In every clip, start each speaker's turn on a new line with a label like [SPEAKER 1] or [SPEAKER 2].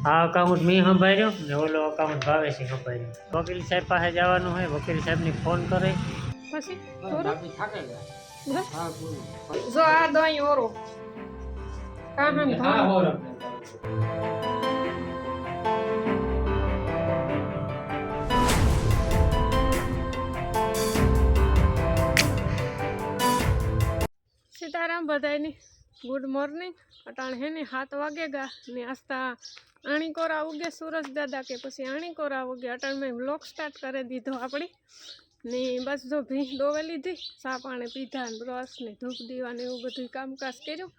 [SPEAKER 1] આ અકાઉન્ટ મેં સંભાળ્યો ને ઓલો અકાઉન્ટ ભાવેશી સંભાળ્યો। વકીલ સાહેબ પાસે જવાનું હોય, વકીલ સાહેબની ફોન કરે
[SPEAKER 2] પછી જો આ દહીં ઓરો કાહન
[SPEAKER 1] હા ઓરો
[SPEAKER 2] सीताराम बधाई गुड मॉर्निंग अटाण है ने 7 वागेगा ने आस्ता आणी कोरा उगे सूरज दादा के पछी आणी कोरा उगे अटाण में व्लॉग स्टार्ट करे दीधो आपणी ने बस जो भीं दोवे लीधी चा पाणी पीधा ने ब्रश ने धूप दीवा ने एवुं बधुं कामकाज कर्युं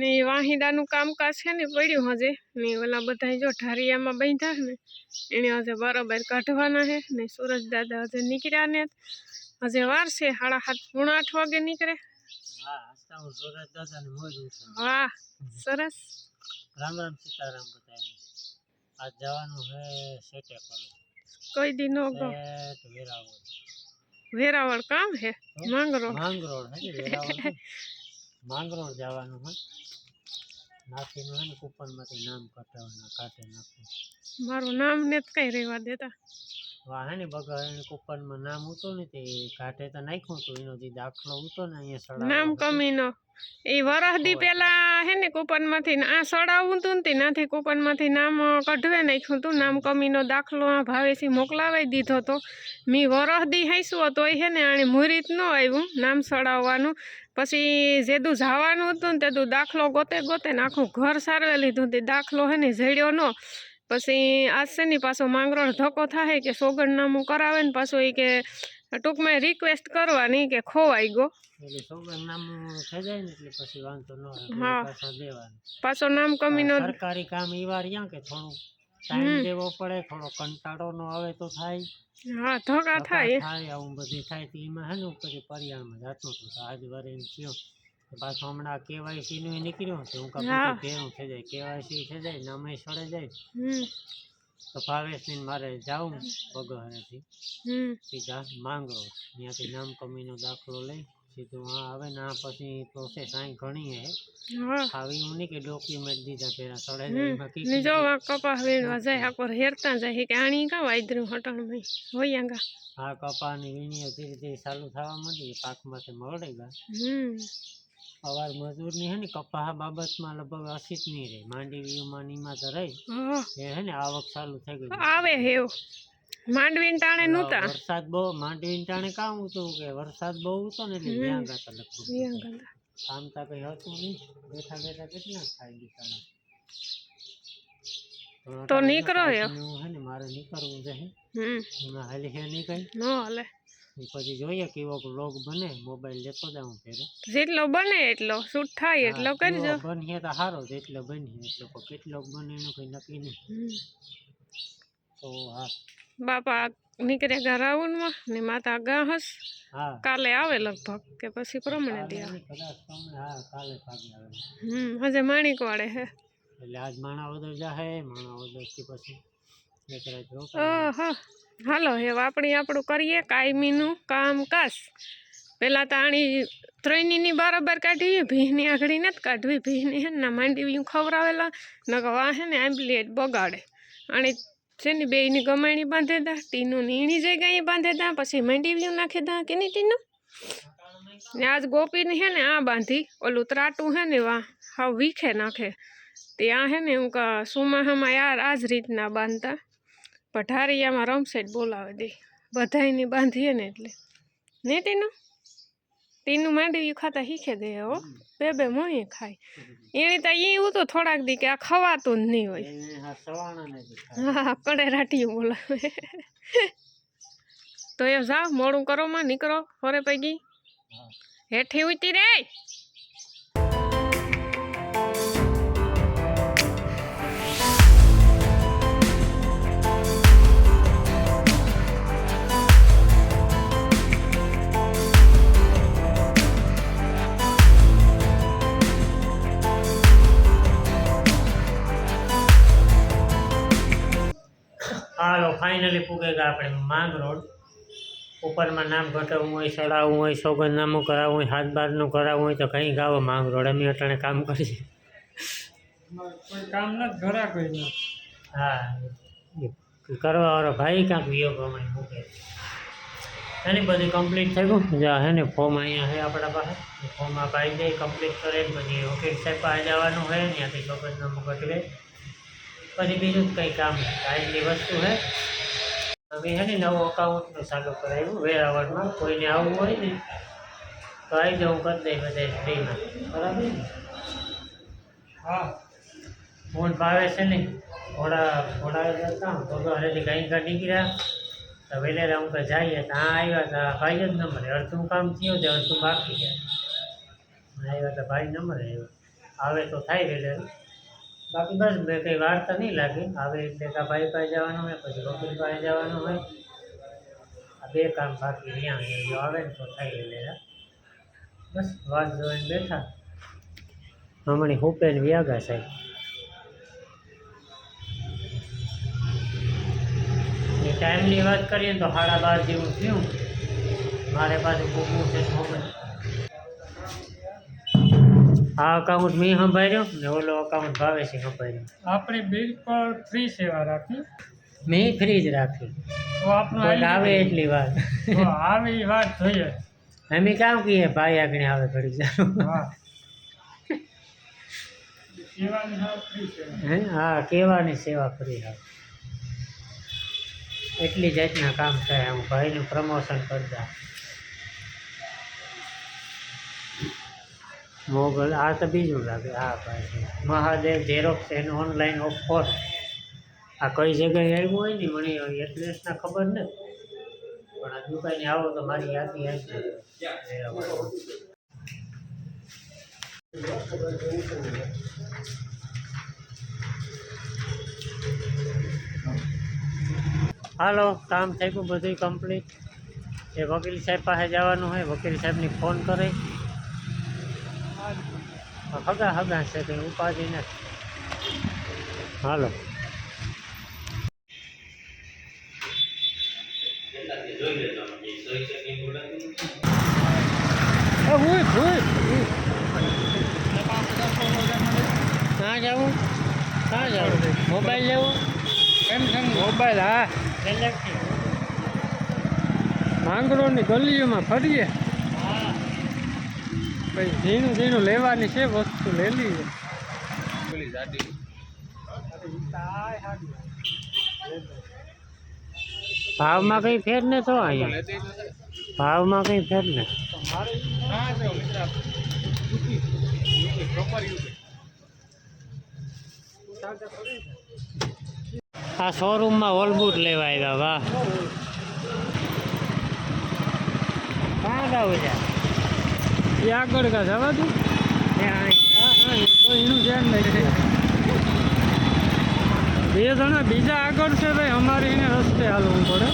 [SPEAKER 2] ने वाहीडानुं कामकाज छे ने पड्युं हजे ने ओला बधाय जो ढारियामां बांध्या ने एने हजे बराबर काढवाना है ने सूरज दादा हजे निकळ्या ने हजे वार छे 7:30 पौणा 8 वागे निकळे। वाह सरस
[SPEAKER 1] राम राम सीताराम बताए। आज जवानु है सेटे कॉलेज
[SPEAKER 2] कोई दिनों गो वेरावल काम है मांगरोड
[SPEAKER 1] है कि वेरावल मांगरोड जवानु है नाखी नो है कूपन मांथी नाम कटावना काटे नाखो
[SPEAKER 2] मारू नाम ने कई रेवा देता
[SPEAKER 1] वाह है ने बगर कूपन में नाम उतो ने ते काटे तो नाख्यो तो एनो जे दाखलो उतो ने अहींया सड़ा
[SPEAKER 2] नाम कमीनो ए वरहदी पेला है ने कूपन मांथी आ सड़ावुं तू ने नाथी कूपन मांथी नाम कढवे नाख्युं तू नाम कमीनो दाखलो आ भावेशी मोकलावी दीधो तो मी वरहदी हाईसुं तोय है ने आणे मुहूर्त न आव्युं नाम सड़ाववानुं पछी जेदू जवानुं हतुं ने तेदू दाखलो गोते गोते ने आखुं घर सारवे लीधुं ते दाखलो है ने जड्यो न पछी आज से नी पाछो मांगरोळ धक्को थाय के सोगंदनामું करावे ने पाछो ई के टूंक में रिक्वेस्ट करवानी के खोवाई गयो
[SPEAKER 1] એટલે સોગંદનામું થઈ જાય ને એટલે પછી વાંધો ન આવે
[SPEAKER 2] હા
[SPEAKER 1] પાછા દેવાનું
[SPEAKER 2] પાછો નામ કમીનો
[SPEAKER 1] સરકારી કામ ઈવાર યા કે થોડું ટાઈમ દેવો પડે થોડો કંટાળો ન આવે તો થાય
[SPEAKER 2] હા ધક્કા થાય
[SPEAKER 1] આવું બધું થાય તો એમાં હે ને પછી પરિયાણમાં જાતું હતું આજ વારે એમ થયો પાછો હમણાં કેવાયસી નું નીકળ્યું તો હું કાપી ભેરું થઈ જાય કેવાયસી થઈ જાય નામે સડે જાય તો ભાવેશની મારે જાઉં બગહરેથી સીધા માંગરોળ ત્યાંથી નામ કમીનો દાખલો લઈ सीधो हाँ आवे ना पछी प्रोसेस आई घणी है आवी उनी के डॉक्यूमेंट दीधा पेरा सड़े बाकी
[SPEAKER 2] ने जो कपा वीणवा जाय आकोर हेरता जाय के आणी का वाइद्रु हटण में होयांगा
[SPEAKER 1] हां कपा ने वीणी धीरे धीरे चालू थवा मंडी पाक माथे मळेगा अवार मजूर ની है ने कपा बाबत में लगभग 80 नहीं रे मांडी व्यू मानी में तो रही है ने आवक चालू થઈ ગઈ
[SPEAKER 2] આવે हेव માંડવી ટાણે નહોતા
[SPEAKER 1] વરસાદ બહુ માંડવી ટાણે કામ હતું કે વરસાદ બહુ હતો ને એટલે ત્યાં ગાતા લખતું કામ તા કઈ હતું નહીં બેઠા બેઠા કેટલા ખાઈ દીધા
[SPEAKER 2] તો નીકળો હે
[SPEAKER 1] ને મારે નીકળવું છે એમાં હાલી હે નહીં કઈ
[SPEAKER 2] ન હાલે
[SPEAKER 1] પછી જોઈએ કેવો વ્લોગ બને મોબાઈલ લેતો જાઉં ફેરો
[SPEAKER 2] જેટલો બને એટલો શૂટ થાય એટલો કરજો
[SPEAKER 1] બને તો સારો જેટલો બને એટલો કેટલો બને એનું કઈ નક્કી નહીં તો હા
[SPEAKER 2] बापा निकलेगा राउंड में ने माता गाहस काले आवे लगभग के पछी प्रमाणे दिया हजे माणिक वाड़े है
[SPEAKER 1] એટલે આજ માણાવદર જાહે માણાવદર થી પછી નીકળે જો
[SPEAKER 2] ઓહો હાલો હવે આપણે આપણું કરીએ કાયમીનું કામકાજ પેલા તો આણી ત્રણની બરાબર કાઢી ભીની આઘડી નથી કાઢવી ભીની હે ના માંડવી ખવરાવેલા નક વાહે ને આંબલી બગાડે આણી छेनी बेयनी गमाणी बांधे था टीनू नीणी जगह बांधे था पछी मंडीव्यू नाखे था के नहीं टीनू ने आज गोपी ने है ने आ बांधी ओलू त्राटू है ने वहाँ हाँ वीखे नाखे त्या है ने उनका सुमा हम यार आज रीतना बांधता पठारिया में रमसेट बोलावे दे बधाई नहीं बांधी है ने एटले नहीं टीनू टीनू मांडवी खाता हीखे दे हो बेबे मोई खाई एने तो ये तो थोड़ाक दी के आ खवातो नहीं होय हाँ कड़े राटी बोलावे तो ये जाओ मोड़ू करो मां निकलो होरे पैगी हेठी उठी रे
[SPEAKER 1] हालो फाइनली पुगेगा अपने मांगरोळ ऊपर में नाम घटावू हो चढ़ावू हो सोगंदनामું करावू हो हाथ बारનું करावू हो तो कहीं गाव मांगरोळ अमी अटाणे काम करीए
[SPEAKER 3] काम न घरा कोई ना
[SPEAKER 1] હા એ કરવાવાળો ભાઈ ક્યાંક વિયો પ્રમાણે મૂકે એની બધી કમ્પ્લીટ થઈ ગયું જ્યાં હે ને ફોર્મ અહીંયા છે આપણા પાસે ફોર્મ આ પાઈ જાય કમ્પ્લીટ કરે પછી વકીલ સાહેબ પાસે જવાનું હોય ત્યાંથી સોગંદનામું કટવે પછી બીજું જ કંઈ કામ ટાઈમની વસ્તુ છે અમે છે ને નવું અકાઉન્ટનું ચાલુ કરાવ્યું વેરાવળમાં કોઈને આવવું હોય ને તો આવી જાઉં કરી દઈ બધા ફ્રીમાં બરાબર ને હા ફોન ભાવે છે ને થોડા જતા તો હરેથી કંઈ કાંઈ નીકળ્યા તો વેલેરા હું જઈએ તો આવ્યા તો ભાઈ જ નંબર અડધું કામ થયું તો અડધું બાકી ગયા આવ્યા તો ભાઈ નંબર આવ્યો આવે તો થાય વેલેરું બાકી બસ બે કંઈ વાર તો નહીં લાગે આવે એટલે કાં ભાઈ પાસે જવાનું હોય પછી વકીલ પાસે જવાનું હોય આ બે કામ બાકી રહ્યા જો આવે ને તો થાય વેલેરા બસ વાત જોઈને બેઠા હમણાં હુપે ને વ્યાગા સાહેબ ટાઈમની વાત કરીએ તો 12:30 જેવું થયું મારે પાસે મૂકવું છે મોબાઈલ આ અકાઉન્ટ મેં સંભાળ્યો ને ઓલો અકાઉન્ટ ભાવે છે સંભાળ્યો
[SPEAKER 3] આપણે બિલકુલ ફ્રી સેવા રાખી
[SPEAKER 1] મેં ફ્રી જ રાખી
[SPEAKER 3] તો આપણું
[SPEAKER 1] કોઈ આવે એટલી વાત
[SPEAKER 3] તો આવી વાત જોઈએ
[SPEAKER 1] અમે કામ કહીએ ભાઈ આગળ આવે ઘડી જાણું
[SPEAKER 3] હા સેવાની હા ફ્રી સેવા
[SPEAKER 1] હે હા કહેવાની સેવા ફ્રી આવે એટલી જાતના કામ થાય હું ભાઈનું પ્રમોશન કરતા મોગલ આ તો બીજું લાગે આ ભાઈ મહાદેવ ઝેરોક્સ એનું ઓનલાઈન ઓફર આ કઈ જગ્યાએ આવ્યું હોય ને મને એડ્રેસના ખબર નથી પણ આ દુકાને આવો તો મારી યાદી આવી હાલો કામ થઈ ગયું બધું કમ્પ્લીટ એ વકીલ સાહેબ પાસે જવાનું હોય વકીલ સાહેબને ફોન કરે હગા છે કંઈ ઉપાધિ નથી હાલો ક્યાં જવું મોબાઈલ લેવો
[SPEAKER 3] સેમસંગ મોબાઈલ હા
[SPEAKER 1] ગેલેક્સી
[SPEAKER 3] માંગરોળની ગલીઓમાં ફરીએ
[SPEAKER 1] હા
[SPEAKER 3] પછી ઝીણું ઝીણું લેવાની છે વસ્તુ લઈ લઈએ
[SPEAKER 1] ભાવમાં કંઈ ફેર ને તો અહીંયા ભાવમાં કંઈ ફેર ને આ શોરૂમમાં ઓલબુટ લેવા આવ્યા વાહ ક્યાં ગાવ છે
[SPEAKER 3] એ આગળ કા જવા દઉં તો એનું ધ્યાન નહીં બે જણા બીજા આગળ છે ભાઈ અમારે એને રસ્તે હાલવું પડે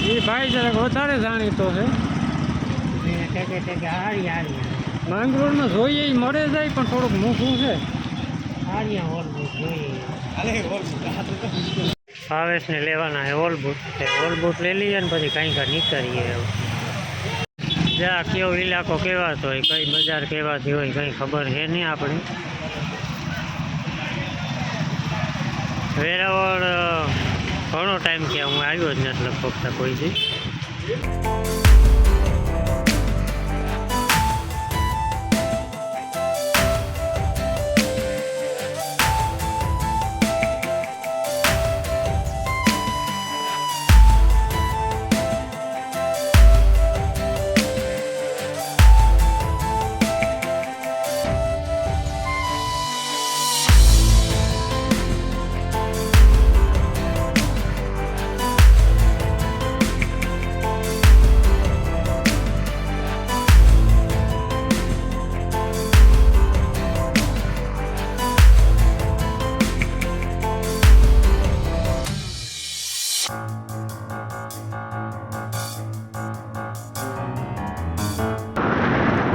[SPEAKER 3] એ ભાઈ જરાક વધારે જાણીતો છે
[SPEAKER 1] હારી હારી
[SPEAKER 3] માંગરોળમાં જોઈએ એ મળે જાય પણ થોડુંક મોંઘું છે
[SPEAKER 1] હારિયા ઓલબુટ જોઈએ ભાવેશને લેવાના છે ઓલબુટ લઈ લઈએ ને પછી કાંઈ કાંઈ નીકળીએ જ્યાં કેવો ઇલાકો કહેવાતો હોય કઈ બજાર કહેવાતી હોય કંઈ ખબર છે નહીં આપણે વેરાવળ ઘણો ટાઈમ થયા હું આવ્યો જ નથી લગભગ કોઈથી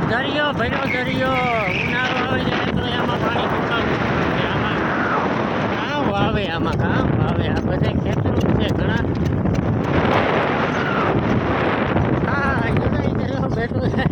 [SPEAKER 1] દરિયો ભર્યો દરિયો ઉનાળો આવે જાય તો આમાં પાણી ફૂંકાવું આમાં કાં વાવે આમાં કાં વાવે આ બધા ખેતરો છે ઘણા હા બેઠું છે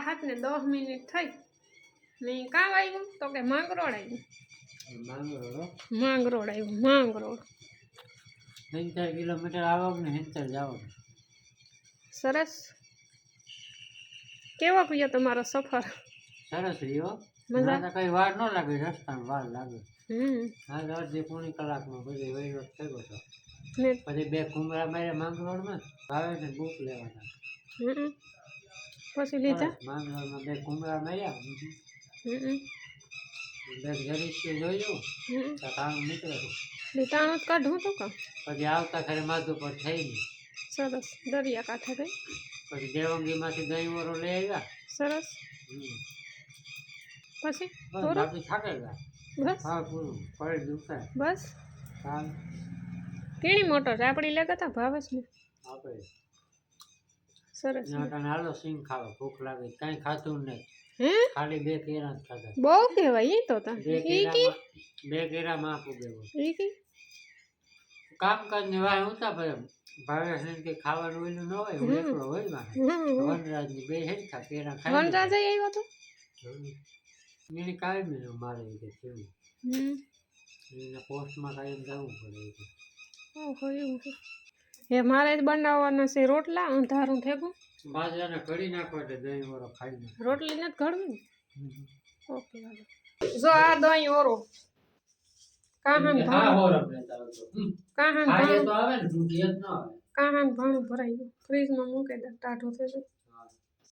[SPEAKER 2] 7:10 થઈ ને કાં આવ્યું તો કે માંગરોળ આવ્યું. માંગરોળ આવ્યું, માંગરોળ.
[SPEAKER 1] 70 કિલોમીટર આવવાનું ને 70 જવાનું.
[SPEAKER 2] સરસ. કેવો ગયો તમારો સફર?
[SPEAKER 1] સરસ રહ્યો.
[SPEAKER 2] મજા?
[SPEAKER 1] મને કઈ વાર ન લાગે, રસ્તામાં વાર લાગે.
[SPEAKER 2] હમ
[SPEAKER 1] હા, અડધી પોણી કલાકમાં બધી વહીવટ થયો હતો.
[SPEAKER 2] ને
[SPEAKER 1] પછી 2 કુમરા માર્યા માંગરોળમાં, ભાવે ને બુક લેવાના.
[SPEAKER 2] હમ પછી લીધા.
[SPEAKER 1] માંગરોળમાં 2 કુમરા માર્યા,
[SPEAKER 2] હમ
[SPEAKER 1] 2 જરીસ્યું જોયું, તો કામ નીકળ્યું.
[SPEAKER 2] લીટાણું જ કાઢવું તો કાં.
[SPEAKER 1] પછી આવતા ખરે માધુ પર થઈ ગઈ.
[SPEAKER 2] સરસ. દરિયા કાંઠે થઈ.
[SPEAKER 1] પછી દેવંગીમાંથી દહીં વરો લઈ આવ્યા.
[SPEAKER 2] સરસ.
[SPEAKER 1] હમ.
[SPEAKER 2] પછી
[SPEAKER 1] બસ
[SPEAKER 2] પૂરું?
[SPEAKER 1] બાકી થાકે ગયા.
[SPEAKER 2] બસ
[SPEAKER 1] હા, પૂરું. પડી દુખાય.
[SPEAKER 2] બસ.
[SPEAKER 1] ચાલ
[SPEAKER 2] કેણી મોટર આપણી લેતા હતા ભાવેશ ને.
[SPEAKER 1] આપણે
[SPEAKER 2] સરસ.
[SPEAKER 1] ત્યાં કારણે હાલો સિંગ ખાવા, ભૂખ લાગે. કાંઈ ખાતું નહીં,
[SPEAKER 2] હે
[SPEAKER 1] ખાલી 2 કેળા જ ખાધા.
[SPEAKER 2] બહુ કહેવાય ઈ તો તા.
[SPEAKER 1] 2 કેળામાં આપું દેવું.
[SPEAKER 2] ઈ કી
[SPEAKER 1] કામકાજ ને વાય ઉતા પર ભાવેશ ને કે ખાવાનું ઓલું ન હોય, હું એકલો હોય માં. વનરાજ ની 2 હેઠા કેળા ખાઈ
[SPEAKER 2] વનરાજ આવ્યો તો.
[SPEAKER 1] એને કાંઈ મેં મારે કે થયું.
[SPEAKER 2] હમ
[SPEAKER 1] એને પોસ્ટમાં કાંઈ જવું પડે કે.
[SPEAKER 2] ઓહો એવું છે. એ મારે જ બનાવવાના છે રોટલા, અંધારું થેગું.
[SPEAKER 1] બાજરાને ઘડી નાખો એટલે દહીં વરો ખાઈ નાખો.
[SPEAKER 2] રોટલી નથી ઘડવી ને. ઓકે હાલો. જો આ દહીં ઓરો કાહાન ભાણું
[SPEAKER 1] આવે ને ભૂખી જ ન આવે.
[SPEAKER 2] કાહાન ભાણું ભરાઈ ગયું. ફ્રીજમાં મૂકે દે ટાઢું થઈ જાય.